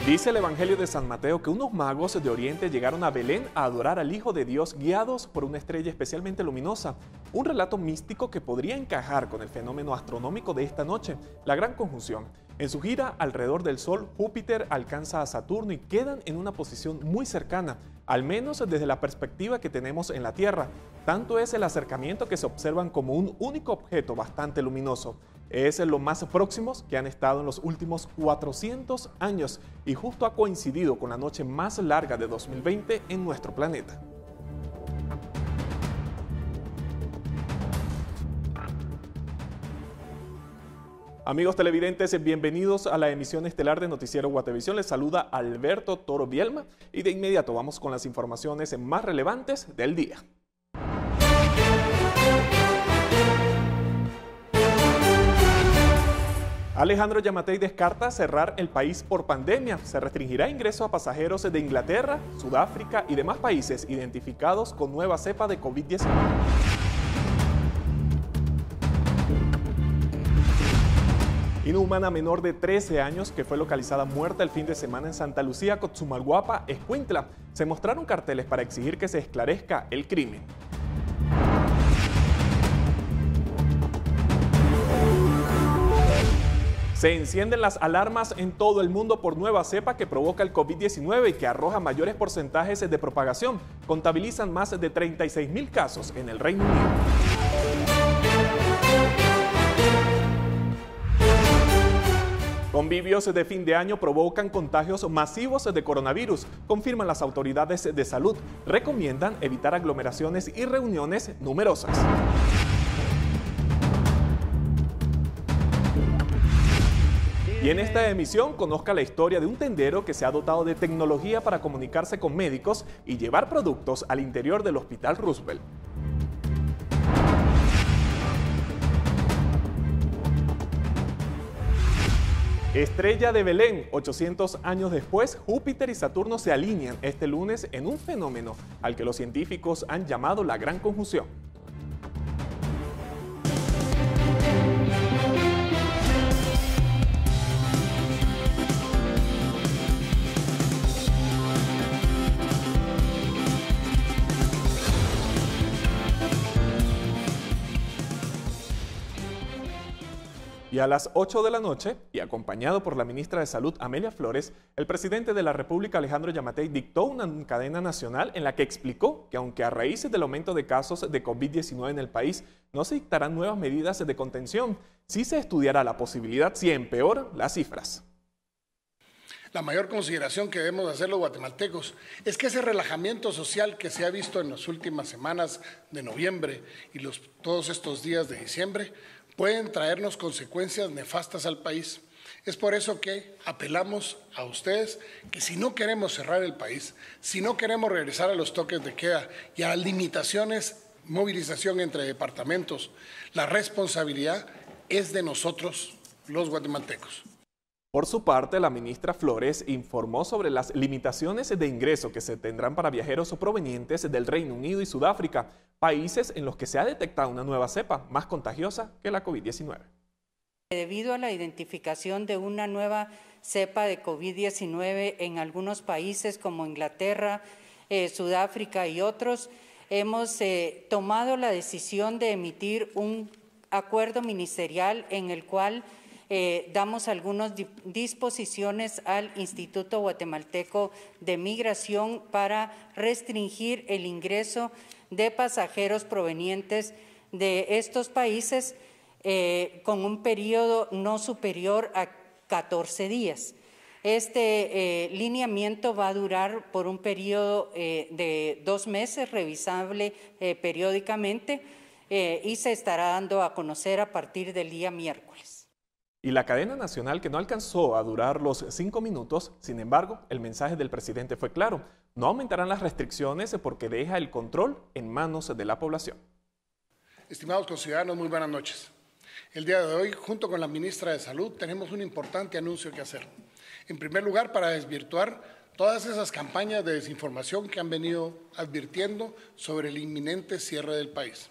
Dice el Evangelio de San Mateo que unos magos de Oriente llegaron a Belén a adorar al Hijo de Dios guiados por una estrella especialmente luminosa. Un relato místico que podría encajar con el fenómeno astronómico de esta noche, la Gran Conjunción. En su gira alrededor del Sol, Júpiter alcanza a Saturno y quedan en una posición muy cercana, al menos desde la perspectiva que tenemos en la Tierra. Tanto es el acercamiento que se observan como un único objeto bastante luminoso. Es lo más próximos que han estado en los últimos 400 años y justo ha coincidido con la noche más larga de 2020 en nuestro planeta. Amigos televidentes, bienvenidos a la emisión estelar de Noticiero Guatevisión. Les saluda Alberto Toro Bielma y de inmediato vamos con las informaciones más relevantes del día. Alejandro Yamatei descarta cerrar el país por pandemia. Se restringirá ingreso a pasajeros de Inglaterra, Sudáfrica y demás países identificados con nueva cepa de COVID-19. Inhumana menor de 13 años que fue localizada muerta el fin de semana en Santa Lucía, Cotzumalguapa, Escuintla. Se mostraron carteles para exigir que se esclarezca el crimen. Se encienden las alarmas en todo el mundo por nueva cepa que provoca el COVID-19 y que arroja mayores porcentajes de propagación. Contabilizan más de 36.000 casos en el Reino Unido. Convivios de fin de año provocan contagios masivos de coronavirus, confirman las autoridades de salud. Recomiendan evitar aglomeraciones y reuniones numerosas. Y en esta emisión conozca la historia de un tendero que se ha dotado de tecnología para comunicarse con médicos y llevar productos al interior del Hospital Roosevelt. Estrella de Belén, 800 años después, Júpiter y Saturno se alinean este lunes en un fenómeno al que los científicos han llamado la Gran Conjunción. Y a las 8 de la noche, y acompañado por la ministra de Salud, Amelia Flores, el presidente de la República, Alejandro Yamatei, dictó una cadena nacional en la que explicó que aunque a raíz del aumento de casos de COVID-19 en el país, no se dictarán nuevas medidas de contención, sí se estudiará la posibilidad si empeoran las cifras. La mayor consideración que debemos hacer los guatemaltecos es que ese relajamiento social que se ha visto en las últimas semanas de noviembre y todos estos días de diciembre pueden traernos consecuencias nefastas al país. Es por eso que apelamos a ustedes que si no queremos cerrar el país, si no queremos regresar a los toques de queda y a las limitaciones, movilización entre departamentos, la responsabilidad es de nosotros, los guatemaltecos. Por su parte, la ministra Flores informó sobre las limitaciones de ingreso que se tendrán para viajeros provenientes del Reino Unido y Sudáfrica, países en los que se ha detectado una nueva cepa más contagiosa que la COVID-19. Debido a la identificación de una nueva cepa de COVID-19 en algunos países como Inglaterra, Sudáfrica y otros, hemos tomado la decisión de emitir un acuerdo ministerial en el cual damos algunas disposiciones al Instituto Guatemalteco de Migración para restringir el ingreso de pasajeros provenientes de estos países con un periodo no superior a 14 días. Este lineamiento va a durar por un periodo de 2 meses, revisable periódicamente, y se estará dando a conocer a partir del día miércoles. Y la cadena nacional que no alcanzó a durar los 5 minutos, sin embargo, el mensaje del presidente fue claro: no aumentarán las restricciones porque deja el control en manos de la población. Estimados conciudadanos, muy buenas noches. El día de hoy, junto con la ministra de Salud, tenemos un importante anuncio que hacer. En primer lugar, para desvirtuar todas esas campañas de desinformación que han venido advirtiendo sobre el inminente cierre del país.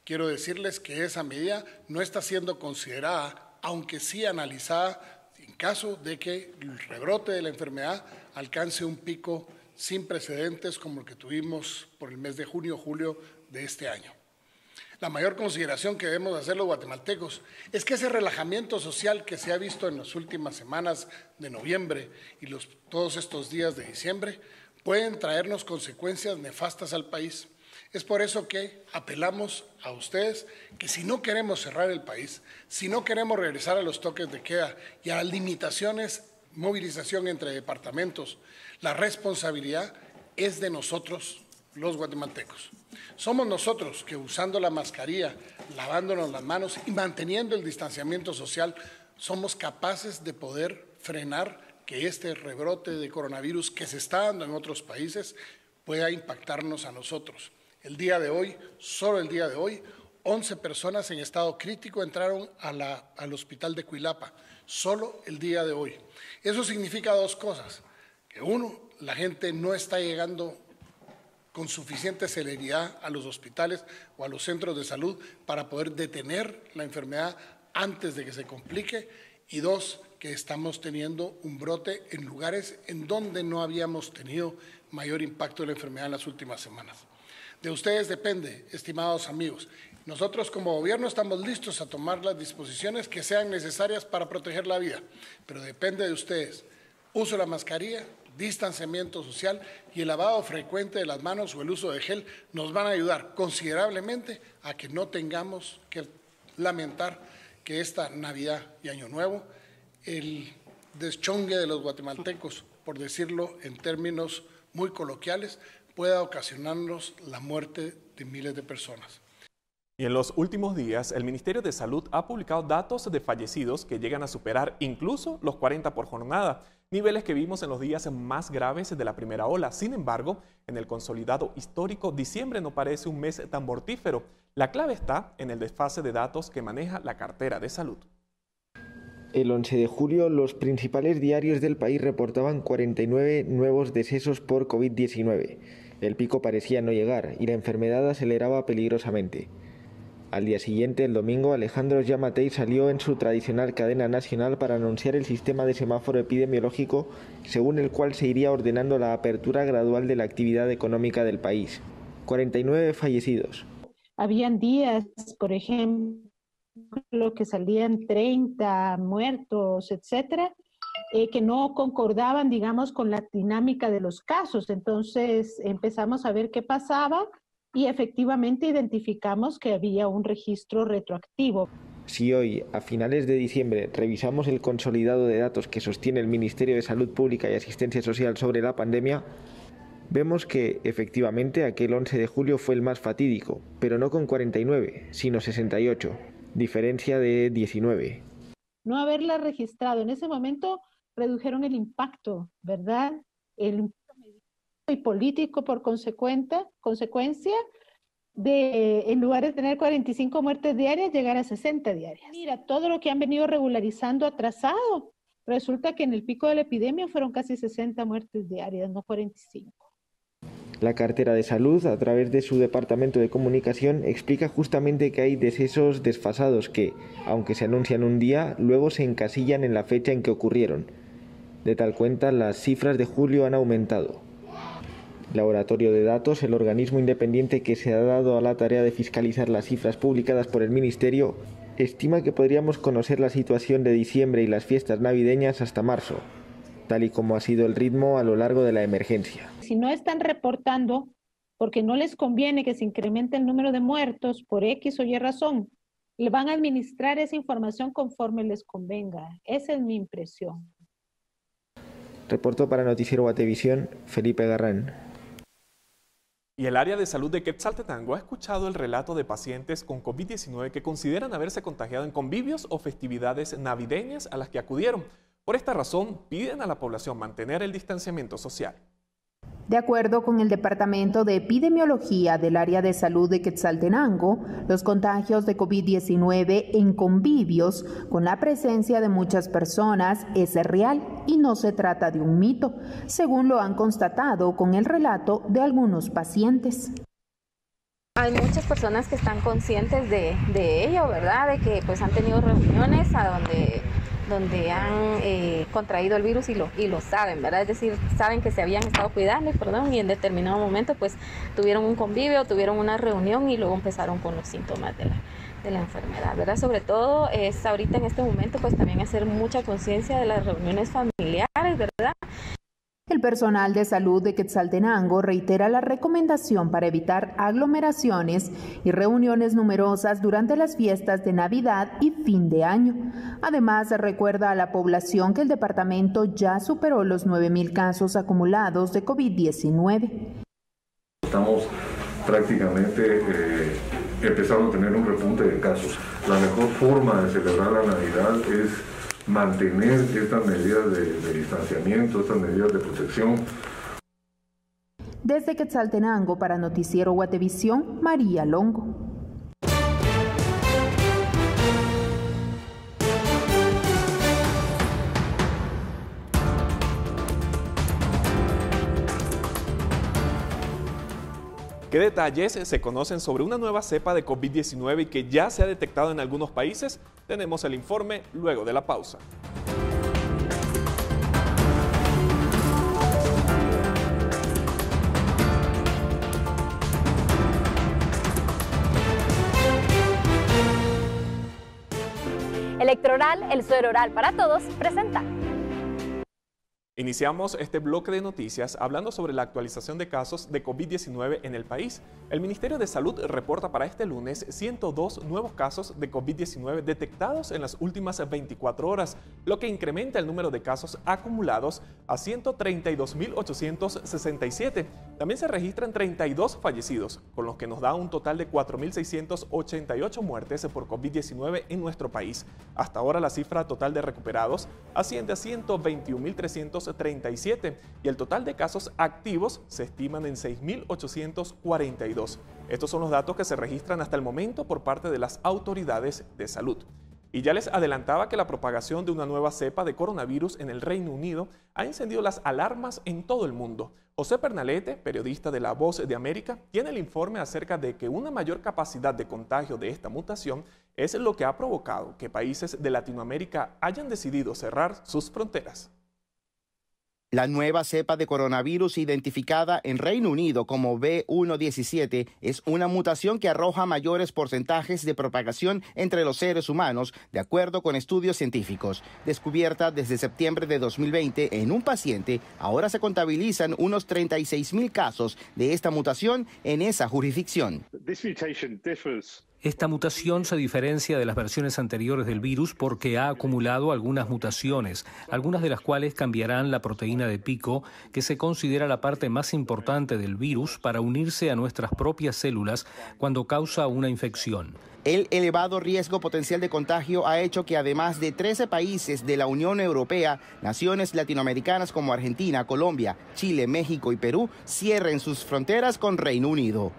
Quiero decirles que esa medida no está siendo considerada, aunque sí analizada en caso de que el rebrote de la enfermedad alcance un pico sin precedentes como el que tuvimos por el mes de junio, julio de este año. La mayor consideración que debemos hacer los guatemaltecos es que ese relajamiento social que se ha visto en las últimas semanas de noviembre y todos estos días de diciembre pueden traernos consecuencias nefastas al país. Es por eso que apelamos a ustedes que si no queremos cerrar el país, si no queremos regresar a los toques de queda y a las limitaciones, movilización entre departamentos, la responsabilidad es de nosotros, los guatemaltecos. Somos nosotros que usando la mascarilla, lavándonos las manos y manteniendo el distanciamiento social, somos capaces de poder frenar que este rebrote de coronavirus que se está dando en otros países pueda impactarnos a nosotros. El día de hoy, solo el día de hoy, 11 personas en estado crítico entraron al hospital de Cuilapa, solo el día de hoy. Eso significa dos cosas, que uno, la gente no está llegando con suficiente celeridad a los hospitales o a los centros de salud para poder detener la enfermedad antes de que se complique, y dos, que estamos teniendo un brote en lugares en donde no habíamos tenido mayor impacto de la enfermedad en las últimas semanas. De ustedes depende, estimados amigos. Nosotros como gobierno estamos listos a tomar las disposiciones que sean necesarias para proteger la vida, pero depende de ustedes. Uso de la mascarilla, distanciamiento social y el lavado frecuente de las manos o el uso de gel nos van a ayudar considerablemente a que no tengamos que lamentar que esta Navidad y Año Nuevo el deschongue de los guatemaltecos, por decirlo en términos muy coloquiales, pueda ocasionarnos la muerte de miles de personas. Y en los últimos días, el Ministerio de Salud ha publicado datos de fallecidos que llegan a superar incluso los 40 por jornada, niveles que vimos en los días más graves de la primera ola. Sin embargo, en el consolidado histórico, diciembre no parece un mes tan mortífero. La clave está en el desfase de datos que maneja la cartera de salud. El 11 de julio, los principales diarios del país reportaban 49 nuevos decesos por COVID-19. El pico parecía no llegar y la enfermedad aceleraba peligrosamente. Al día siguiente, el domingo, Alejandro Giammattei salió en su tradicional cadena nacional para anunciar el sistema de semáforo epidemiológico, según el cual se iría ordenando la apertura gradual de la actividad económica del país. 49 fallecidos. Habían días, por ejemplo, que salían 30 muertos, etcétera, que no concordaban, digamos, con la dinámica de los casos. Entonces empezamos a ver qué pasaba y efectivamente identificamos que había un registro retroactivo. Si hoy, a finales de diciembre, revisamos el consolidado de datos que sostiene el Ministerio de Salud Pública y Asistencia Social sobre la pandemia, vemos que, efectivamente, aquel 11 de julio fue el más fatídico, pero no con 49, sino 68, diferencia de 19. No haberla registrado en ese momento redujeron el impacto, ¿verdad? El impacto y político por consecuencia de, en lugar de tener 45 muertes diarias, llegar a 60 diarias. Mira, todo lo que han venido regularizando atrasado, resulta que en el pico de la epidemia fueron casi 60 muertes diarias, no 45. La cartera de salud, a través de su departamento de comunicación, explica justamente que hay decesos desfasados que, aunque se anuncian un día, luego se encasillan en la fecha en que ocurrieron. De tal cuenta, las cifras de julio han aumentado. Laboratorio de Datos, el organismo independiente que se ha dado a la tarea de fiscalizar las cifras publicadas por el Ministerio, estima que podríamos conocer la situación de diciembre y las fiestas navideñas hasta marzo, tal y como ha sido el ritmo a lo largo de la emergencia. Si no están reportando, porque no les conviene que se incremente el número de muertos por X o Y razón, le van a administrar esa información conforme les convenga. Esa es mi impresión. Reportó para Noticiero Guatevisión, Felipe Garrán. Y el área de salud de Quetzaltenango ha escuchado el relato de pacientes con COVID-19 que consideran haberse contagiado en convivios o festividades navideñas a las que acudieron. Por esta razón, piden a la población mantener el distanciamiento social. De acuerdo con el Departamento de Epidemiología del Área de Salud de Quetzaltenango, los contagios de COVID-19 en convivios con la presencia de muchas personas es real y no se trata de un mito, según lo han constatado con el relato de algunos pacientes. Hay muchas personas que están conscientes de ello, ¿verdad? De que pues han tenido reuniones a donde donde han contraído el virus y lo saben, ¿verdad? Es decir, saben que se habían estado cuidando, y en determinado momento pues tuvieron un convivio, tuvieron una reunión y luego empezaron con los síntomas de la enfermedad, ¿verdad? Sobre todo es ahorita en este momento pues también hacer mucha conciencia de las reuniones familiares, ¿verdad? El personal de salud de Quetzaltenango reitera la recomendación para evitar aglomeraciones y reuniones numerosas durante las fiestas de Navidad y fin de año. Además, recuerda a la población que el departamento ya superó los 9,000 casos acumulados de COVID-19. Estamos prácticamente empezando a tener un repunte de casos. La mejor forma de celebrar la Navidad es mantener estas medidas de distanciamiento, estas medidas de protección. Desde Quetzaltenango para Noticiero Guatevisión, María Longo. ¿Qué detalles se conocen sobre una nueva cepa de COVID-19 y que ya se ha detectado en algunos países? Tenemos el informe luego de la pausa. Electroral, el suero oral para todos, presenta. Iniciamos este bloque de noticias hablando sobre la actualización de casos de COVID-19 en el país. El Ministerio de Salud reporta para este lunes 102 nuevos casos de COVID-19 detectados en las últimas 24 horas, lo que incrementa el número de casos acumulados a 132.867. También se registran 32 fallecidos, con lo que nos da un total de 4.688 muertes por COVID-19 en nuestro país. Hasta ahora la cifra total de recuperados asciende a 121.337 y el total de casos activos se estiman en 6.842. Estos son los datos que se registran hasta el momento por parte de las autoridades de salud. Y ya les adelantaba que la propagación de una nueva cepa de coronavirus en el Reino Unido ha encendido las alarmas en todo el mundo. José Pernalete, periodista de La Voz de América, tiene el informe acerca de que una mayor capacidad de contagio de esta mutación es lo que ha provocado que países de Latinoamérica hayan decidido cerrar sus fronteras. La nueva cepa de coronavirus identificada en Reino Unido como B117 es una mutación que arroja mayores porcentajes de propagación entre los seres humanos, de acuerdo con estudios científicos. Descubierta desde septiembre de 2020 en un paciente, ahora se contabilizan unos 36,000 casos de esta mutación en esa jurisdicción. Esta mutación se diferencia de las versiones anteriores del virus porque ha acumulado algunas mutaciones, algunas de las cuales cambiarán la proteína de pico, que se considera la parte más importante del virus para unirse a nuestras propias células cuando causa una infección. El elevado riesgo potencial de contagio ha hecho que además de 13 países de la Unión Europea, naciones latinoamericanas como Argentina, Colombia, Chile, México y Perú cierren sus fronteras con Reino Unido.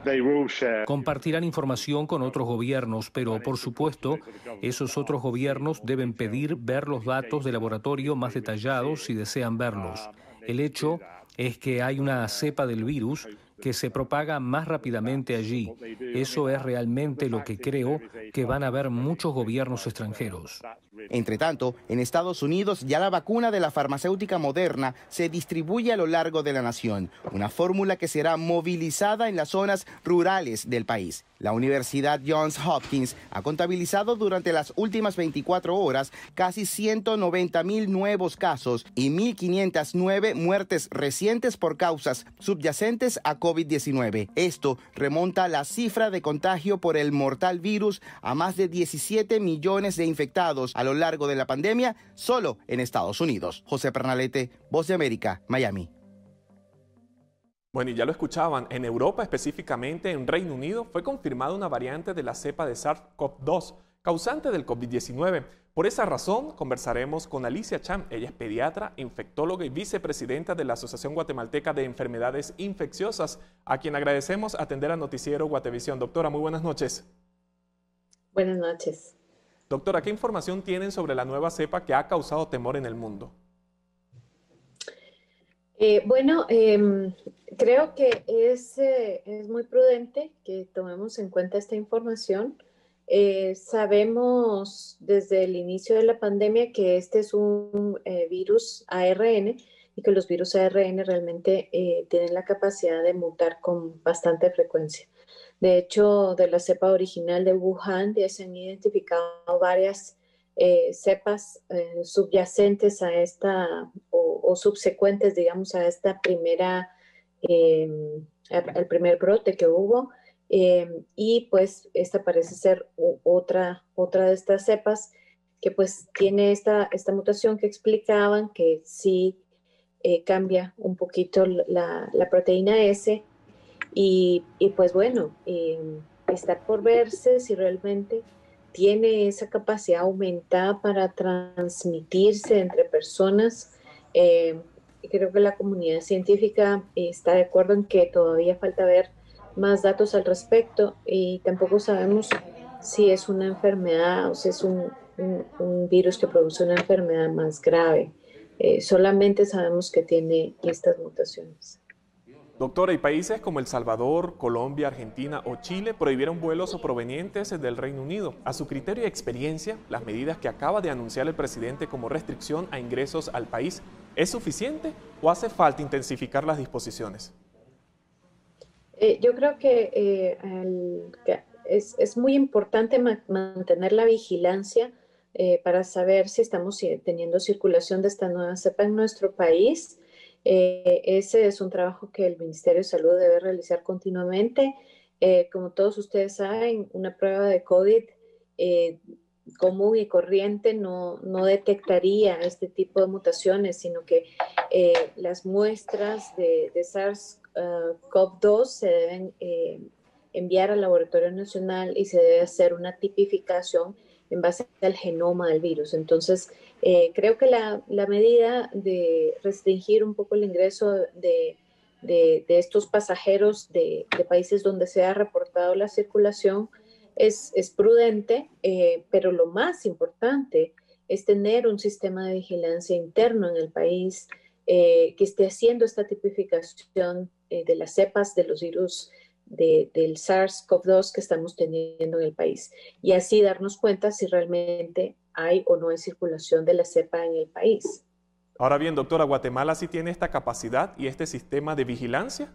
Compartirán información con otros gobiernos, pero por supuesto, esos otros gobiernos deben pedir ver los datos de laboratorio más detallados si desean verlos. El hecho es que hay una cepa del virus que se propaga más rápidamente allí. Eso es realmente lo que creo que van a ver muchos gobiernos extranjeros. Entre tanto, en Estados Unidos ya la vacuna de la farmacéutica Moderna se distribuye a lo largo de la nación, una fórmula que será movilizada en las zonas rurales del país. La Universidad Johns Hopkins ha contabilizado durante las últimas 24 horas casi 190,000 nuevos casos y 1.509 muertes recientes por causas subyacentes a COVID-19. Esto remonta la cifra de contagio por el mortal virus a más de 17 millones de infectados a lo largo de la pandemia solo en Estados Unidos. José Pernalete, Voz de América, Miami. Bueno, y ya lo escuchaban, en Europa, específicamente en Reino Unido, fue confirmada una variante de la cepa de SARS-CoV-2, causante del COVID-19. Por esa razón, conversaremos con Alicia Chan. Ella es pediatra, infectóloga y vicepresidenta de la Asociación Guatemalteca de Enfermedades Infecciosas, a quien agradecemos atender a Noticiero Guatevisión. Doctora, muy buenas noches. Buenas noches. Doctora, ¿qué información tienen sobre la nueva cepa que ha causado temor en el mundo? Creo que es muy prudente que tomemos en cuenta esta información Sabemos desde el inicio de la pandemia que este es un virus ARN y que los virus ARN realmente tienen la capacidad de mutar con bastante frecuencia. De hecho, de la cepa original de Wuhan ya se han identificado varias cepas subyacentes a esta o subsecuentes, digamos, a esta primera, al primer brote que hubo. Y pues esta parece ser otra de estas cepas que pues tiene esta mutación que explicaban que sí cambia un poquito la proteína S y pues bueno, está por verse si realmente tiene esa capacidad aumentada para transmitirse entre personas. Creo que la comunidad científica está de acuerdo en que todavía falta ver más datos al respecto y tampoco sabemos si es una enfermedad o si es un virus que produce una enfermedad más grave. Solamente sabemos que tiene estas mutaciones. Doctora, y países como El Salvador, Colombia, Argentina o Chile prohibieron vuelos provenientes del Reino Unido. A su criterio y experiencia, las medidas que acaba de anunciar el presidente como restricción a ingresos al país, ¿es suficiente o hace falta intensificar las disposiciones? Yo creo que es muy importante mantener la vigilancia para saber si estamos teniendo circulación de esta nueva cepa en nuestro país. Ese es un trabajo que el Ministerio de Salud debe realizar continuamente. Como todos ustedes saben, una prueba de COVID común y corriente no detectaría este tipo de mutaciones, sino que las muestras de SARS-CoV-2 se deben enviar al Laboratorio Nacional y se debe hacer una tipificación en base al genoma del virus. Entonces, creo que la medida de restringir un poco el ingreso de estos pasajeros de países donde se ha reportado la circulación es prudente, pero lo más importante es tener un sistema de vigilancia interno en el país que esté haciendo esta tipificación de las cepas de los virus del SARS-CoV-2 que estamos teniendo en el país y así darnos cuenta si realmente hay o no hay circulación de la cepa en el país. Ahora bien, doctora, ¿Guatemala sí tiene esta capacidad y este sistema de vigilancia?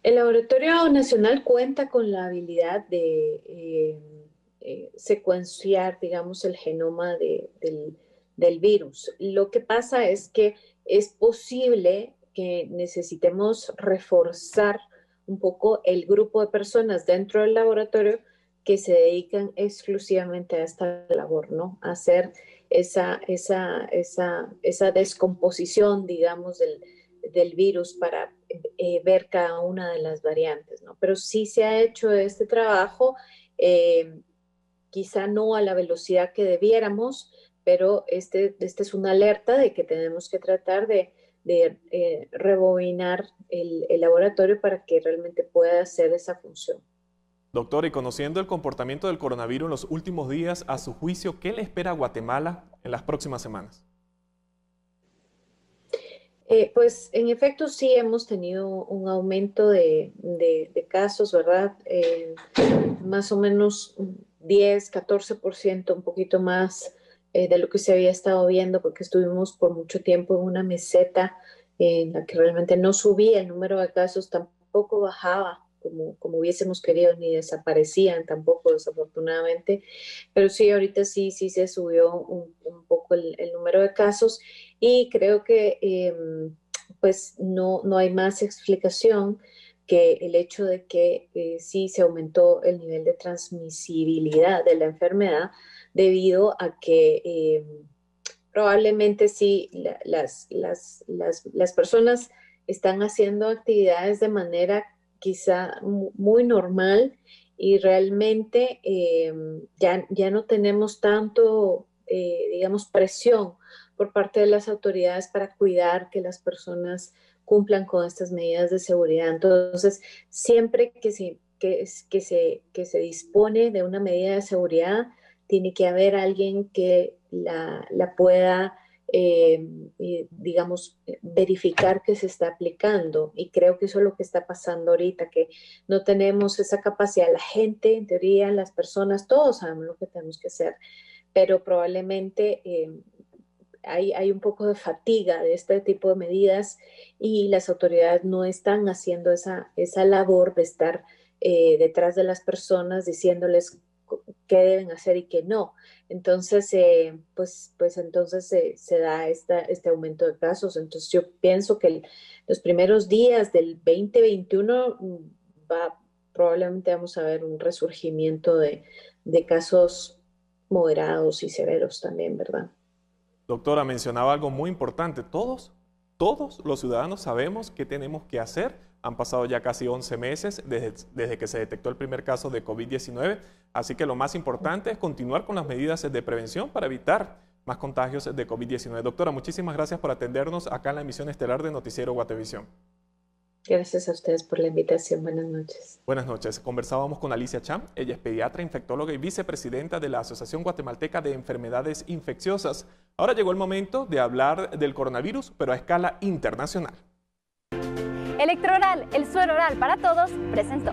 El Laboratorio Nacional cuenta con la habilidad de secuenciar, digamos, el genoma del virus. Lo que pasa es que es posible que necesitemos reforzar un poco el grupo de personas dentro del laboratorio que se dedican exclusivamente a esta labor, ¿no? A hacer esa descomposición, digamos, del virus para ver cada una de las variantes, ¿no? Pero sí se ha hecho este trabajo, quizá no a la velocidad que debiéramos, pero este es una alerta de que tenemos que tratar de rebobinar el laboratorio para que realmente pueda hacer esa función. Doctor, y conociendo el comportamiento del coronavirus en los últimos días, a su juicio, ¿qué le espera a Guatemala en las próximas semanas? Pues en efecto sí hemos tenido un aumento de casos, ¿verdad? Más o menos 10, 14%, un poquito más de lo que se había estado viendo, porque estuvimos por mucho tiempo en una meseta en la que realmente no subía el número de casos, tampoco bajaba como hubiésemos querido, ni desaparecían tampoco, desafortunadamente, pero sí, ahorita sí se subió un poco el número de casos y creo que pues no hay más explicación que el hecho de que sí se aumentó el nivel de transmisibilidad de la enfermedad debido a que probablemente sí las personas están haciendo actividades de manera quizá muy normal y realmente ya no tenemos tanto, digamos, presión por parte de las autoridades para cuidar que las personas cumplan con estas medidas de seguridad. Entonces, siempre que se dispone de una medida de seguridad, tiene que haber alguien que la pueda digamos, verificar que se está aplicando. Y creo que eso es lo que está pasando ahorita, que no tenemos esa capacidad. La gente, en teoría, las personas, todos sabemos lo que tenemos que hacer, pero probablemente hay un poco de fatiga de este tipo de medidas y las autoridades no están haciendo esa labor de estar detrás de las personas diciéndoles qué deben hacer y qué no. Entonces, entonces se da este aumento de casos. Entonces, yo pienso que los primeros días del 2021 probablemente vamos a ver un resurgimiento de casos moderados y severos también, ¿verdad? Doctora, mencionaba algo muy importante. Todos los ciudadanos sabemos qué tenemos que hacer. Han pasado ya casi 11 meses desde que se detectó el primer caso de COVID-19, así que lo más importante es continuar con las medidas de prevención para evitar más contagios de COVID-19. Doctora, muchísimas gracias por atendernos acá en la emisión estelar de Noticiero Guatevisión. Gracias a ustedes por la invitación. Buenas noches. Buenas noches. Conversábamos con Alicia Cham. Ella es pediatra, infectóloga y vicepresidenta de la Asociación Guatemalteca de Enfermedades Infecciosas. Ahora llegó el momento de hablar del coronavirus, pero a escala internacional. Electroral, el suero oral para todos, presentó.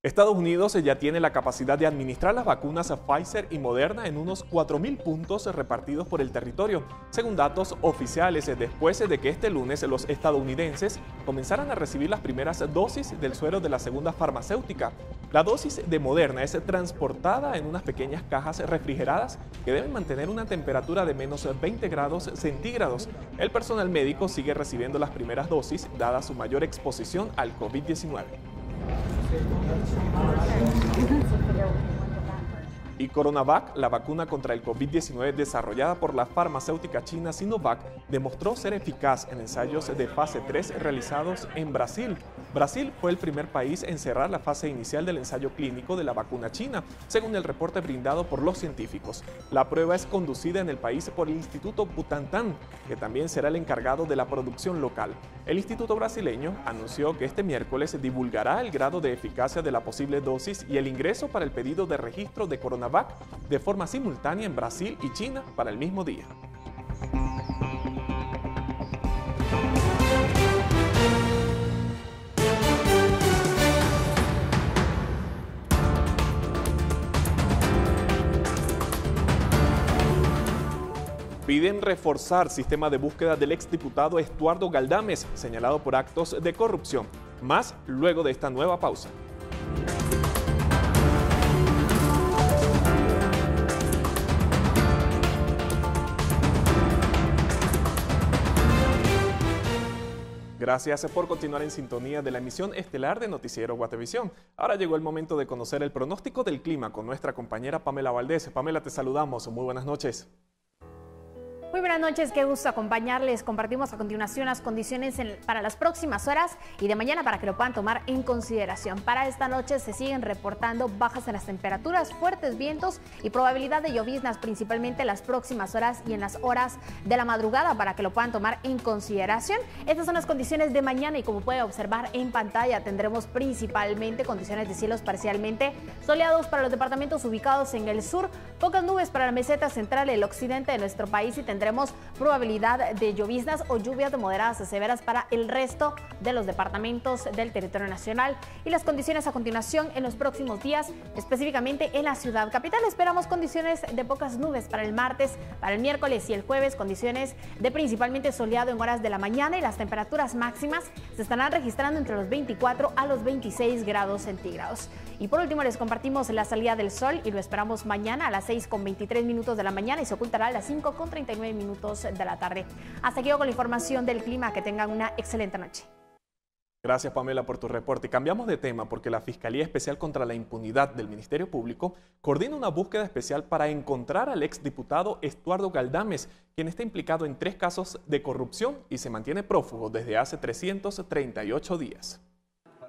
Estados Unidos ya tiene la capacidad de administrar las vacunas Pfizer y Moderna en unos 4.000 puntos repartidos por el territorio, según datos oficiales, después de que este lunes los estadounidenses comenzaran a recibir las primeras dosis del suero de la segunda farmacéutica. La dosis de Moderna es transportada en unas pequeñas cajas refrigeradas que deben mantener una temperatura de menos 20 grados centígrados. El personal médico sigue recibiendo las primeras dosis, dada su mayor exposición al COVID-19. Y CoronaVac, la vacuna contra el COVID-19 desarrollada por la farmacéutica china Sinovac, demostró ser eficaz en ensayos de fase 3 realizados en Brasil. Brasil fue el primer país en cerrar la fase inicial del ensayo clínico de la vacuna china, según el reporte brindado por los científicos. La prueba es conducida en el país por el Instituto Butantan, que también será el encargado de la producción local. El instituto brasileño anunció que este miércoles divulgará el grado de eficacia de la posible dosis y el ingreso para el pedido de registro de CoronaVac de forma simultánea en Brasil y China para el mismo día. Piden reforzar sistema de búsqueda del exdiputado Estuardo Galdames, señalado por actos de corrupción. Más luego de esta nueva pausa. Gracias por continuar en sintonía de la emisión estelar de Noticiero Guatevisión. Ahora llegó el momento de conocer el pronóstico del clima con nuestra compañera Pamela Valdés. Pamela, te saludamos. Muy buenas noches. Muy buenas noches, qué gusto acompañarles. Compartimos a continuación las condiciones para las próximas horas y de mañana para que lo puedan tomar en consideración. Para esta noche se siguen reportando bajas en las temperaturas, fuertes vientos y probabilidad de lloviznas, principalmente en las próximas horas y en las horas de la madrugada para que lo puedan tomar en consideración. Estas son las condiciones de mañana y como puede observar en pantalla tendremos principalmente condiciones de cielos parcialmente soleados para los departamentos ubicados en el sur, pocas nubes para la meseta central y el occidente de nuestro país y tendremos probabilidad de lloviznas o lluvias de moderadas a severas para el resto de los departamentos del territorio nacional. Y las condiciones a continuación en los próximos días, específicamente en la ciudad capital, esperamos condiciones de pocas nubes para el martes, para el miércoles y el jueves, condiciones de principalmente soleado en horas de la mañana y las temperaturas máximas se estarán registrando entre los 24 a los 26 grados centígrados. Y por último les compartimos la salida del sol y lo esperamos mañana a las 6:23 de la mañana y se ocultará a las 5:39 de la tarde. Hasta aquí con la información del clima. Que tengan una excelente noche. Gracias, Pamela, por tu reporte. Y cambiamos de tema porque la Fiscalía Especial contra la Impunidad del Ministerio Público coordina una búsqueda especial para encontrar al exdiputado Estuardo Galdames, quien está implicado en 3 casos de corrupción y se mantiene prófugo desde hace 338 días.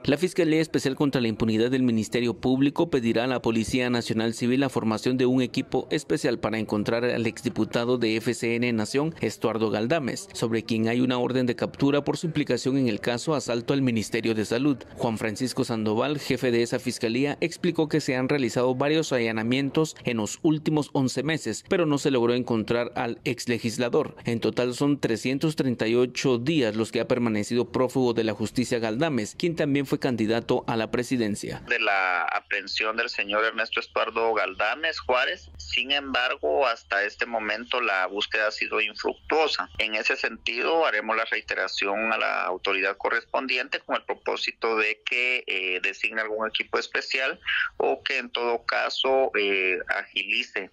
La Fiscalía Especial contra la Impunidad del Ministerio Público pedirá a la Policía Nacional Civil la formación de un equipo especial para encontrar al exdiputado de FCN Nación, Estuardo Galdames, sobre quien hay una orden de captura por su implicación en el caso asalto al Ministerio de Salud. Juan Francisco Sandoval, jefe de esa fiscalía, explicó que se han realizado varios allanamientos en los últimos 11 meses, pero no se logró encontrar al exlegislador. En total son 338 días los que ha permanecido prófugo de la justicia Galdames, quien también fue candidato a la presidencia. De la aprehensión del señor Ernesto Estuardo Galdames Juárez, sin embargo, hasta este momento la búsqueda ha sido infructuosa. En ese sentido, haremos la reiteración a la autoridad correspondiente con el propósito de que designe algún equipo especial o que en todo caso agilice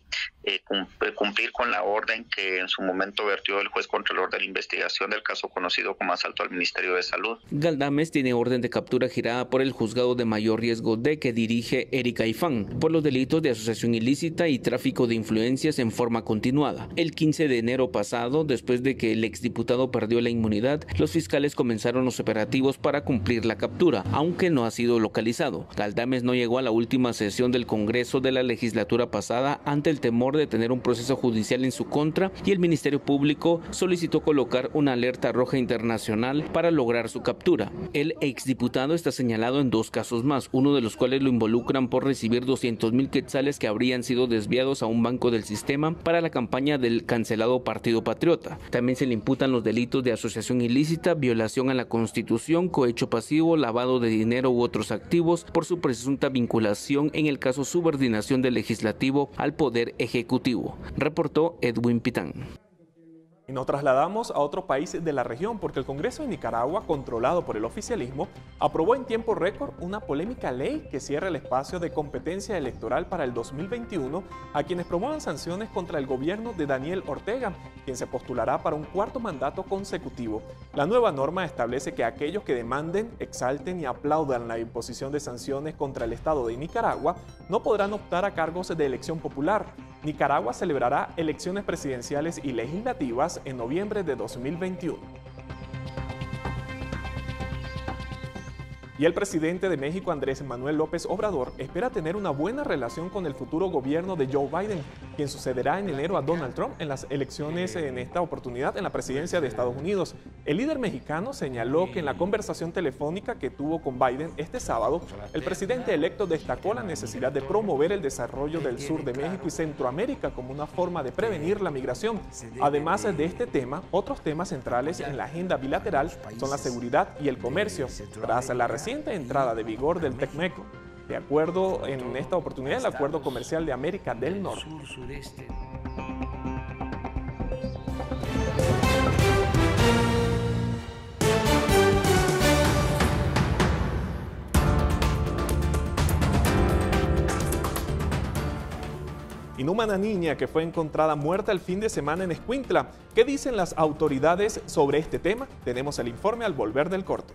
cumplir con la orden que en su momento vertió el juez contralor de la investigación del caso conocido como asalto al Ministerio de Salud. Galdames tiene orden de captura girada por el juzgado de mayor riesgo D que dirige Erika Ifán por los delitos de asociación ilícita y tráfico de influencias en forma continuada. El 15 de enero pasado, después de que el exdiputado perdió la inmunidad, los fiscales comenzaron los operativos para cumplir la captura, aunque no ha sido localizado. Galdames no llegó a la última sesión del Congreso de la legislatura pasada ante el temor de tener un proceso judicial en su contra y el Ministerio Público solicitó colocar una alerta roja internacional para lograr su captura. El exdiputado está señalado en 2 casos más, uno de los cuales lo involucran por recibir 200,000 quetzales que habrían sido desviados a un banco del sistema para la campaña del cancelado Partido Patriota. También se le imputan los delitos de asociación ilícita, violación a la Constitución, cohecho pasivo, lavado de dinero u otros activos por su presunta vinculación en el caso subordinación del legislativo al poder ejecutivo, reportó Edwin Pitán. Y nos trasladamos a otro país de la región porque el Congreso de Nicaragua, controlado por el oficialismo, aprobó en tiempo récord una polémica ley que cierra el espacio de competencia electoral para el 2021 a quienes promuevan sanciones contra el gobierno de Daniel Ortega, quien se postulará para un 4º mandato consecutivo. La nueva norma establece que aquellos que demanden, exalten y aplaudan la imposición de sanciones contra el Estado de Nicaragua no podrán optar a cargos de elección popular. Nicaragua celebrará elecciones presidenciales y legislativas en noviembre de 2021. Y el presidente de México, Andrés Manuel López Obrador, espera tener una buena relación con el futuro gobierno de Joe Biden, quien sucederá en enero a Donald Trump en las elecciones en esta oportunidad en la presidencia de Estados Unidos. El líder mexicano señaló que en la conversación telefónica que tuvo con Biden este sábado, el presidente electo destacó la necesidad de promover el desarrollo del sur de México y Centroamérica como una forma de prevenir la migración. Además de este tema, otros temas centrales en la agenda bilateral son la seguridad y el comercio, tras la reciente entrada de vigor del TECMEC, de acuerdo en esta oportunidad el Acuerdo Comercial de América del Norte. Inhumana niña que fue encontrada muerta el fin de semana en Escuintla. ¿Qué dicen las autoridades sobre este tema? Tenemos el informe al volver del corte.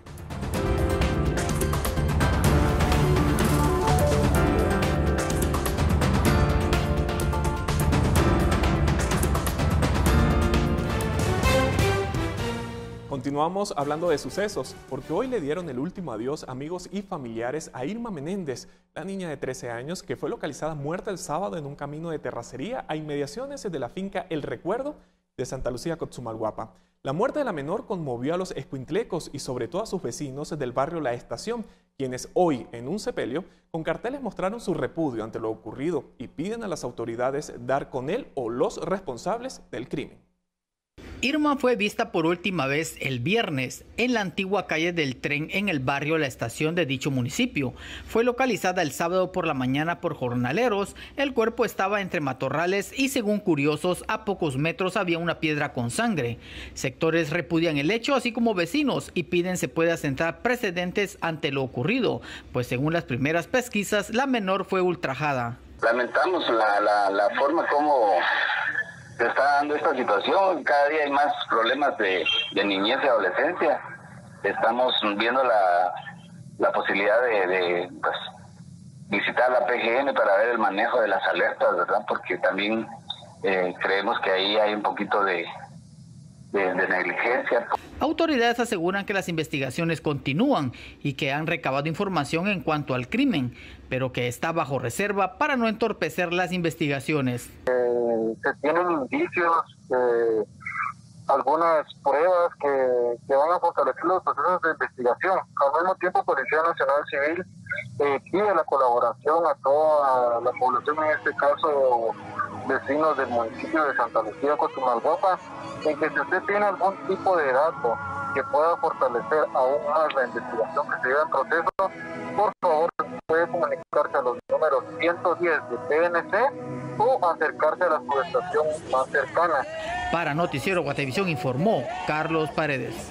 Continuamos hablando de sucesos, porque hoy le dieron el último adiós amigos y familiares a Irma Menéndez, la niña de 13 años que fue localizada muerta el sábado en un camino de terracería a inmediaciones de la finca El Recuerdo de Santa Lucía, Cotzumalguapa. La muerte de la menor conmovió a los escuintlecos y sobre todo a sus vecinos del barrio La Estación, quienes hoy en un sepelio con carteles mostraron su repudio ante lo ocurrido y piden a las autoridades dar con él o los responsables del crimen. Irma fue vista por última vez el viernes en la antigua calle del Tren en el barrio La Estación de dicho municipio. Fue localizada el sábado por la mañana por jornaleros. El cuerpo estaba entre matorrales y según curiosos a pocos metros había una piedra con sangre. Sectores repudian el hecho así como vecinos y piden se pueda sentar precedentes ante lo ocurrido, pues según las primeras pesquisas la menor fue ultrajada. Lamentamos la forma como se está dando esta situación. Cada día hay más problemas de niñez y adolescencia. Estamos viendo la posibilidad de pues, visitar la PGN para ver el manejo de las alertas, ¿verdad? Porque también creemos que ahí hay un poquito de negligencia. Autoridades aseguran que las investigaciones continúan y que han recabado información en cuanto al crimen, pero que está bajo reserva para no entorpecer las investigaciones. Se tienen indicios, algunas pruebas que van a fortalecer los procesos de investigación. Al mismo tiempo, Policía Nacional Civil pide la colaboración a toda la población, en este caso vecinos del municipio de Santa Lucía, Cotumalguapa, en que si usted tiene algún tipo de dato que pueda fortalecer aún más la investigación que se lleva en proceso, por favor puede comunicarse a los números 110 de PNC o acercarse a la subestación más cercana. Para Noticiero Guatevisión informó Carlos Paredes.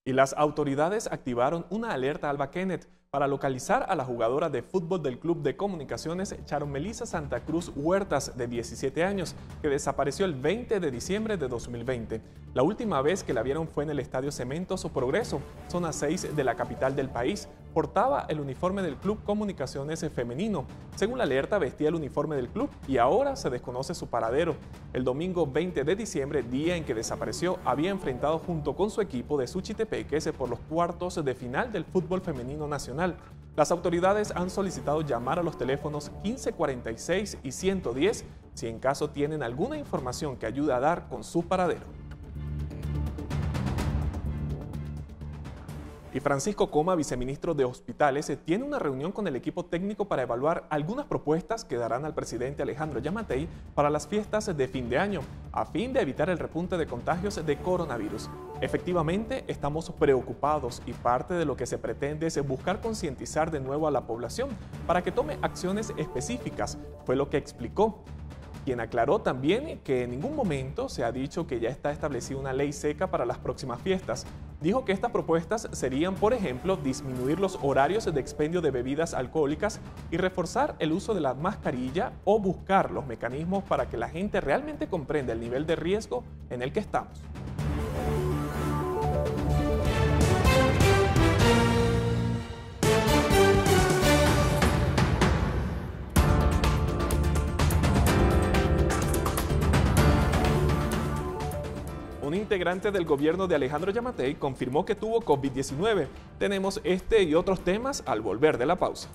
Y las autoridades activaron una alerta Alba Kenneth para localizar a la jugadora de fútbol del Club de Comunicaciones Sharon Melissa Santa Cruz Huertas, de 17 años, que desapareció el 20 de diciembre de 2020. La última vez que la vieron fue en el Estadio Cementos Progreso, zona 6 de la capital del país. Portaba el uniforme del Club Comunicaciones femenino. Según la alerta, vestía el uniforme del club y ahora se desconoce su paradero. El domingo 20 de diciembre, día en que desapareció, había enfrentado junto con su equipo de Suchitepeques por los cuartos de final del fútbol femenino nacional. Las autoridades han solicitado llamar a los teléfonos 1546 y 110 si en caso tienen alguna información que ayude a dar con su paradero. Y Francisco Coma, viceministro de Hospitales, tiene una reunión con el equipo técnico para evaluar algunas propuestas que darán al presidente Alejandro Yamatei para las fiestas de fin de año, a fin de evitar el repunte de contagios de coronavirus. Efectivamente, estamos preocupados y parte de lo que se pretende es buscar concientizar de nuevo a la población para que tome acciones específicas, fue lo que explicó. Quien aclaró también que en ningún momento se ha dicho que ya está establecida una ley seca para las próximas fiestas. Dijo que estas propuestas serían, por ejemplo, disminuir los horarios de expendio de bebidas alcohólicas y reforzar el uso de la mascarilla o buscar los mecanismos para que la gente realmente comprenda el nivel de riesgo en el que estamos. Un integrante del gobierno de Alejandro Yamatei confirmó que tuvo COVID-19. Tenemos este y otros temas al volver de la pausa.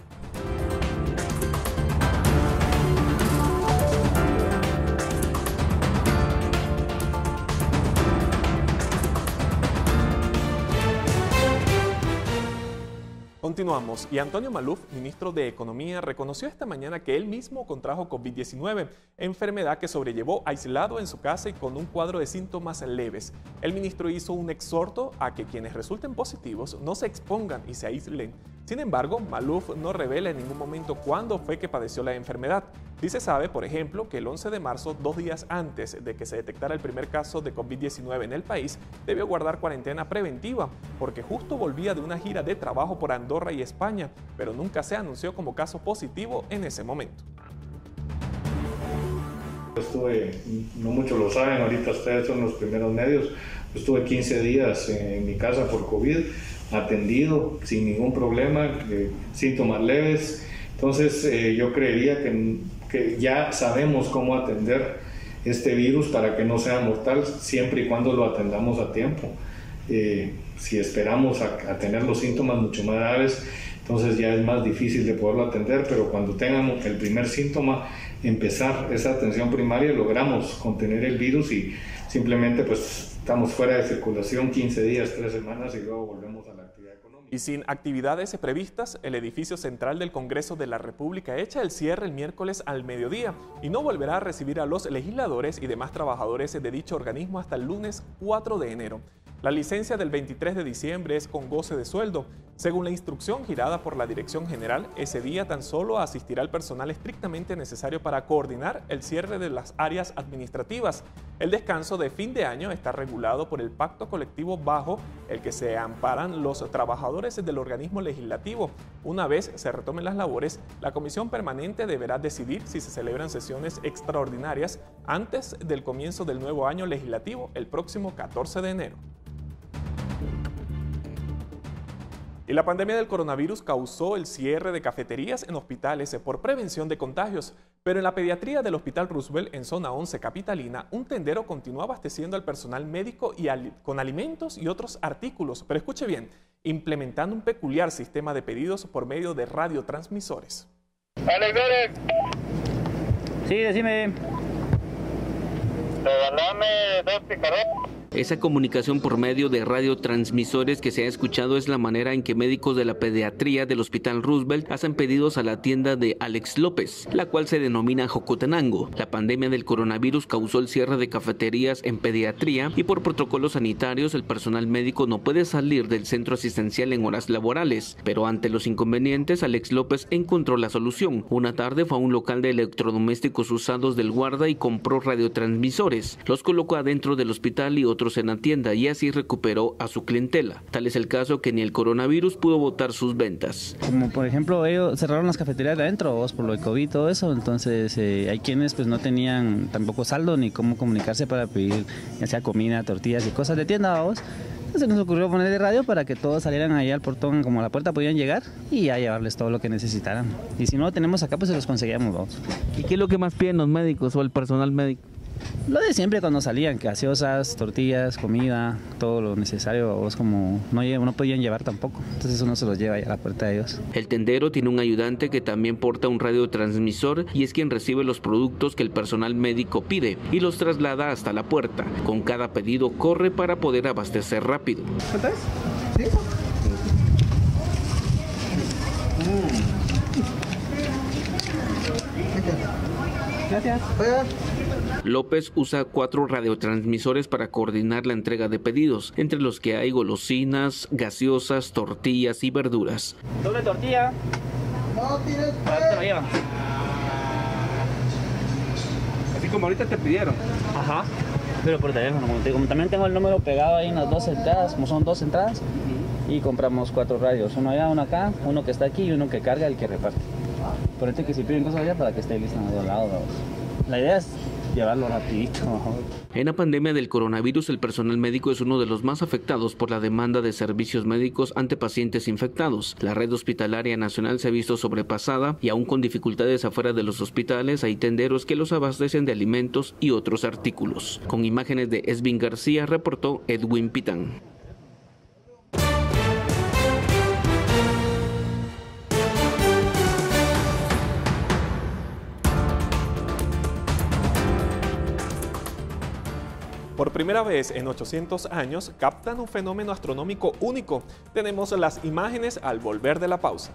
Continuamos, y Antonio Maluf, ministro de Economía, reconoció esta mañana que él mismo contrajo COVID-19, enfermedad que sobrellevó aislado en su casa y con un cuadro de síntomas leves. El ministro hizo un exhorto a que quienes resulten positivos no se expongan y se aíslen. Sin embargo, Maluf no revela en ningún momento cuándo fue que padeció la enfermedad. Sí se sabe, por ejemplo, que el 11 de marzo, 2 días antes de que se detectara el primer caso de COVID-19 en el país, debió guardar cuarentena preventiva, porque justo volvía de una gira de trabajo por Andorra y España, pero nunca se anunció como caso positivo en ese momento. Estuve, no muchos lo saben, ahorita ustedes son los primeros medios, estuve 15 días en mi casa por COVID, atendido sin ningún problema, síntomas leves. Entonces yo creería que ya sabemos cómo atender este virus para que no sea mortal, siempre y cuando lo atendamos a tiempo. Si esperamos a tener los síntomas mucho más graves, entonces ya es más difícil de poderlo atender, pero cuando tengamos el primer síntoma, empezar esa atención primaria, logramos contener el virus y simplemente pues estamos fuera de circulación 15 días, 3 semanas y luego volvemos a la actividad económica. Y sin actividades previstas, el edificio central del Congreso de la República echa el cierre el miércoles al mediodía y no volverá a recibir a los legisladores y demás trabajadores de dicho organismo hasta el lunes 4 de enero. La licencia del 23 de diciembre es con goce de sueldo. Según la instrucción girada por la Dirección General, ese día tan solo asistirá el personal estrictamente necesario para coordinar el cierre de las áreas administrativas. El descanso de fin de año está regulado por el pacto colectivo bajo el que se amparan los trabajadores del organismo legislativo. Una vez se retomen las labores, la comisión permanente deberá decidir si se celebran sesiones extraordinarias antes del comienzo del nuevo año legislativo el próximo 14 de enero. Y la pandemia del coronavirus causó el cierre de cafeterías en hospitales por prevención de contagios. Pero en la pediatría del Hospital Roosevelt, en zona 11 capitalina, un tendero continúa abasteciendo al personal médico con alimentos y otros artículos. Pero escuche bien, implementando un peculiar sistema de pedidos por medio de radiotransmisores. Sí, decime. Regálame 2 picarones. Esa comunicación por medio de radiotransmisores que se ha escuchado es la manera en que médicos de la pediatría del Hospital Roosevelt hacen pedidos a la tienda de Alex López, la cual se denomina Jocotenango. La pandemia del coronavirus causó el cierre de cafeterías en pediatría y por protocolos sanitarios el personal médico no puede salir del centro asistencial en horas laborales. Pero ante los inconvenientes, Alex López encontró la solución. Una tarde fue a un local de electrodomésticos usados del guarda y compró radiotransmisores. Los colocó adentro del hospital y otros en la tienda y así recuperó a su clientela. Tal es el caso que ni el coronavirus pudo botar sus ventas. Como por ejemplo ellos cerraron las cafeterías de adentro por lo de COVID y todo eso, entonces hay quienes pues no tenían tampoco saldo ni cómo comunicarse para pedir ya sea comida, tortillas y cosas de tienda, vamos. Entonces nos ocurrió poner de radio para que todos salieran ahí al portón, como a la puerta podían llegar y a llevarles todo lo que necesitaran. Y si no lo tenemos acá pues se los conseguíamos, vamos. ¿Y qué es lo que más piden los médicos o el personal médico? Lo de siempre cuando salían, gaseosas, tortillas, comida, todo lo necesario, es como no podían llevar tampoco, entonces uno se los lleva a la puerta de ellos. El tendero tiene un ayudante que también porta un radiotransmisor y es quien recibe los productos que el personal médico pide y los traslada hasta la puerta. Con cada pedido corre para poder abastecer rápido. ¿Cuánto es? ¿Sí? Gracias. López usa 4 radiotransmisores para coordinar la entrega de pedidos, entre los que hay golosinas, gaseosas, tortillas y verduras. Doble tortilla. No tienes. Ahora te lo llevan. Así como ahorita te pidieron. Ajá. Pero por teléfono, como también tengo el número pegado ahí en las 2 entradas, como son 2 entradas, y compramos 4 radios, uno allá, uno acá, uno que está aquí y uno que carga y el que reparte. Por eso que si piden cosas allá para que esté lista en los dos lados. La idea es llevarlo rapidito. En la pandemia del coronavirus, el personal médico es uno de los más afectados por la demanda de servicios médicos ante pacientes infectados. La red hospitalaria nacional se ha visto sobrepasada y aún con dificultades afuera de los hospitales hay tenderos que los abastecen de alimentos y otros artículos. Con imágenes de Esvin García, reportó Edwin Pitán. Por primera vez en 800 años, captan un fenómeno astronómico único. Tenemos las imágenes al volver de la pausa.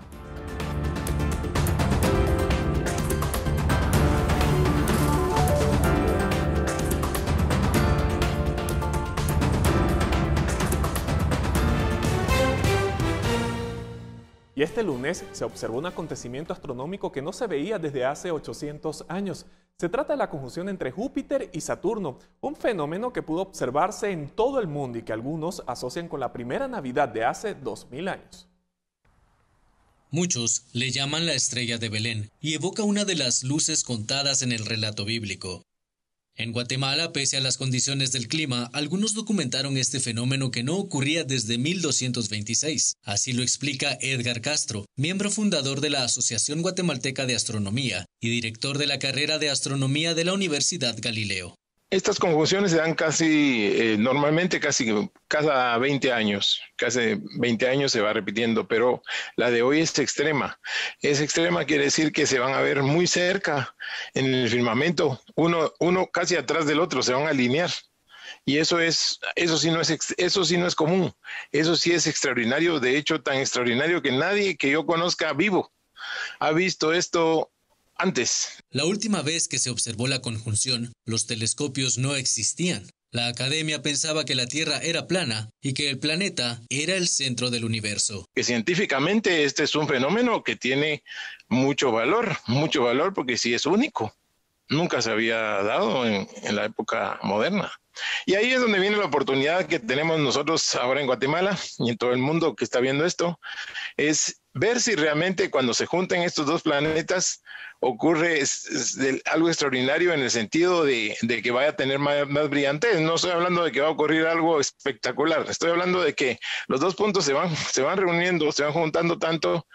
Y este lunes se observó un acontecimiento astronómico que no se veía desde hace 800 años. Se trata de la conjunción entre Júpiter y Saturno, un fenómeno que pudo observarse en todo el mundo y que algunos asocian con la primera Navidad de hace 2000 años. Muchos le llaman la estrella de Belén y evoca una de las luces contadas en el relato bíblico. En Guatemala, pese a las condiciones del clima, algunos documentaron este fenómeno que no ocurría desde 1226. Así lo explica Edgar Castro, miembro fundador de la Asociación Guatemalteca de Astronomía y director de la carrera de Astronomía de la Universidad Galileo. Estas conjunciones se dan normalmente cada 20 años. Casi 20 años se va repitiendo, pero la de hoy es extrema. Es extrema quiere decir que se van a ver muy cerca en el firmamento, uno casi atrás del otro, se van a alinear. Y eso sí no es común. Eso sí es extraordinario, de hecho tan extraordinario que nadie que yo conozca vivo ha visto esto antes. La última vez que se observó la conjunción, los telescopios no existían. La academia pensaba que la Tierra era plana y que el planeta era el centro del universo. Que científicamente este es un fenómeno que tiene mucho valor porque sí es único. nunca se había dado en la época moderna. Y ahí es donde viene la oportunidad que tenemos nosotros ahora en Guatemala y en todo el mundo que está viendo esto, es ver si realmente cuando se junten estos dos planetas ocurre algo extraordinario en el sentido de que vaya a tener más brillantez. No estoy hablando de que va a ocurrir algo espectacular, estoy hablando de que los dos puntos se van reuniendo, se van juntando tanto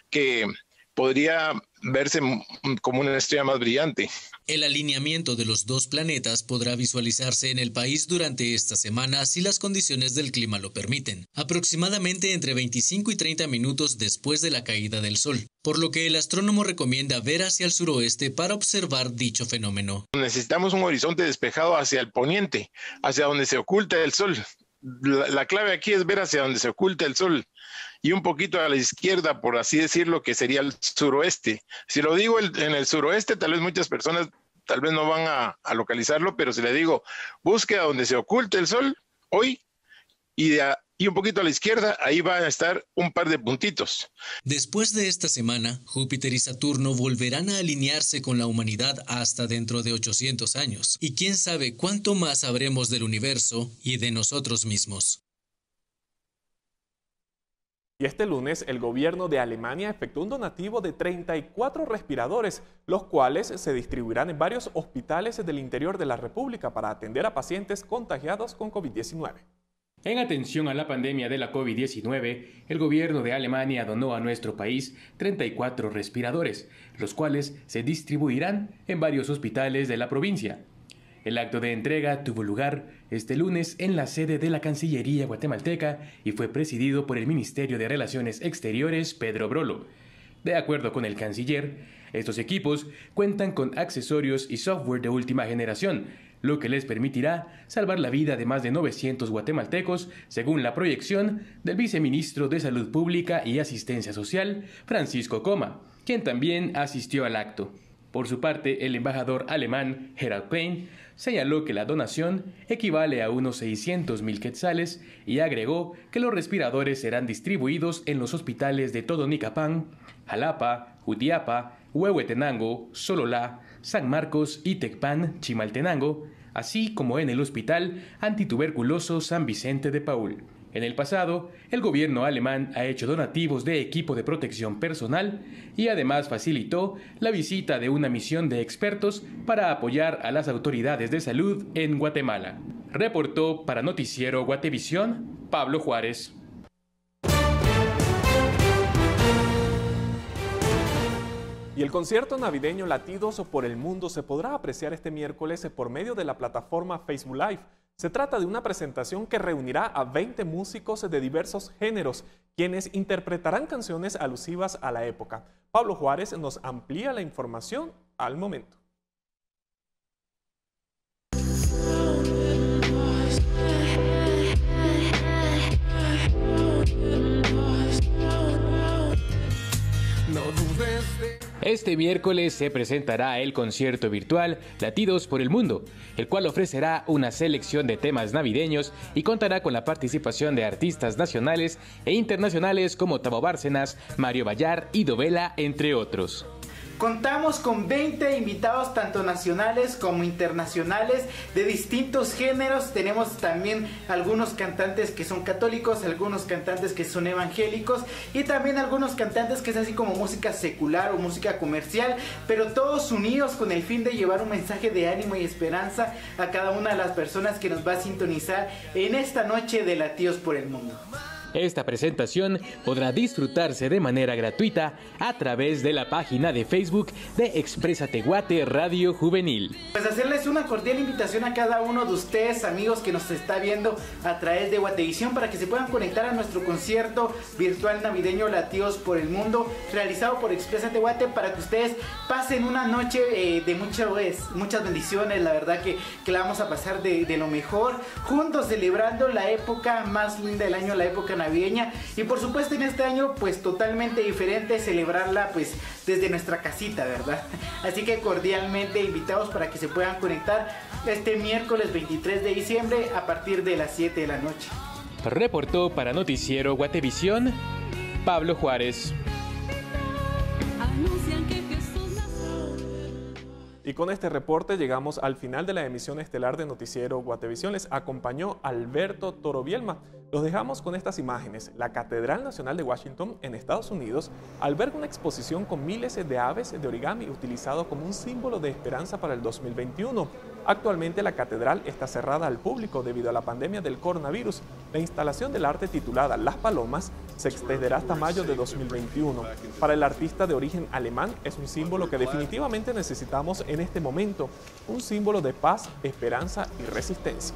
que podría verse como una estrella más brillante. El alineamiento de los dos planetas podrá visualizarse en el país durante esta semana si las condiciones del clima lo permiten, aproximadamente entre 25 y 30 minutos después de la caída del sol, por lo que el astrónomo recomienda ver hacia el suroeste para observar dicho fenómeno. Necesitamos un horizonte despejado hacia el poniente, hacia donde se oculta el sol. La clave aquí es ver hacia donde se oculta el sol y un poquito a la izquierda, por así decirlo, que sería el suroeste. Si lo digo en el suroeste, tal vez muchas personas tal vez no van a localizarlo, pero si le digo, busque a donde se oculte el sol hoy y un poquito a la izquierda, ahí van a estar un par de puntitos. Después de esta semana, Júpiter y Saturno volverán a alinearse con la humanidad hasta dentro de 800 años. Y quién sabe cuánto más sabremos del universo y de nosotros mismos. Y este lunes, el gobierno de Alemania efectuó un donativo de 34 respiradores, los cuales se distribuirán en varios hospitales del interior de la República para atender a pacientes contagiados con COVID-19. En atención a la pandemia de la COVID-19, el gobierno de Alemania donó a nuestro país 34 respiradores, los cuales se distribuirán en varios hospitales de la provincia. El acto de entrega tuvo lugar este lunes en la sede de la Cancillería guatemalteca y fue presidido por el Ministerio de Relaciones Exteriores, Pedro Brolo. De acuerdo con el canciller, estos equipos cuentan con accesorios y software de última generación, lo que les permitirá salvar la vida de más de 900 guatemaltecos, según la proyección del viceministro de Salud Pública y Asistencia Social, Francisco Coma, quien también asistió al acto. Por su parte, el embajador alemán Gerald Klein señaló que la donación equivale a unos 600,000 quetzales y agregó que los respiradores serán distribuidos en los hospitales de Totonicapán, Jalapa, Jutiapa, Huehuetenango, Sololá, San Marcos y Tecpan, Chimaltenango, así como en el Hospital Antituberculoso San Vicente de Paúl. En el pasado, el gobierno alemán ha hecho donativos de equipo de protección personal y además facilitó la visita de una misión de expertos para apoyar a las autoridades de salud en Guatemala. Reportó para Noticiero Guatevisión, Pablo Juárez. Y el concierto navideño Latidos por el Mundo se podrá apreciar este miércoles por medio de la plataforma Facebook Live. Se trata de una presentación que reunirá a 20 músicos de diversos géneros, quienes interpretarán canciones alusivas a la época. Pablo Juárez nos amplía la información al momento. Este miércoles se presentará el concierto virtual Latidos por el Mundo, el cual ofrecerá una selección de temas navideños y contará con la participación de artistas nacionales e internacionales como Tavo Bárcenas, Mario Bayar y Dovela, entre otros. Contamos con 20 invitados tanto nacionales como internacionales de distintos géneros. Tenemos también algunos cantantes que son católicos, algunos cantantes que son evangélicos y también algunos cantantes que es así como música secular o música comercial, pero todos unidos con el fin de llevar un mensaje de ánimo y esperanza a cada una de las personas que nos va a sintonizar en esta noche de Latidos por el Mundo. Esta presentación podrá disfrutarse de manera gratuita a través de la página de Facebook de Exprésate Guate Radio Juvenil. Pues hacerles una cordial invitación a cada uno de ustedes, amigos que nos está viendo a través de Guatevisión, para que se puedan conectar a nuestro concierto virtual navideño Latidos por el Mundo, realizado por Exprésate Guate, para que ustedes pasen una noche de muchas bendiciones. La verdad que la vamos a pasar de lo mejor, juntos celebrando la época más linda del año, la época navideña, y por supuesto en este año pues totalmente diferente, celebrarla pues desde nuestra casita, ¿verdad? Así que cordialmente invitados para que se puedan conectar este miércoles 23 de diciembre a partir de las 7 de la noche. Reportó para Noticiero Guatevisión, Pablo Juárez. Y con este reporte llegamos al final de la emisión estelar de Noticiero Guatevisión. Les acompañó Alberto Torobielma. Los dejamos con estas imágenes. La Catedral Nacional de Washington, en Estados Unidos, alberga una exposición con miles de aves de origami utilizado como un símbolo de esperanza para el 2021. Actualmente la catedral está cerrada al público debido a la pandemia del coronavirus. La instalación del arte titulada Las Palomas se extenderá hasta mayo de 2021. Para el artista de origen alemán es un símbolo que definitivamente necesitamos en este momento, un símbolo de paz, esperanza y resistencia.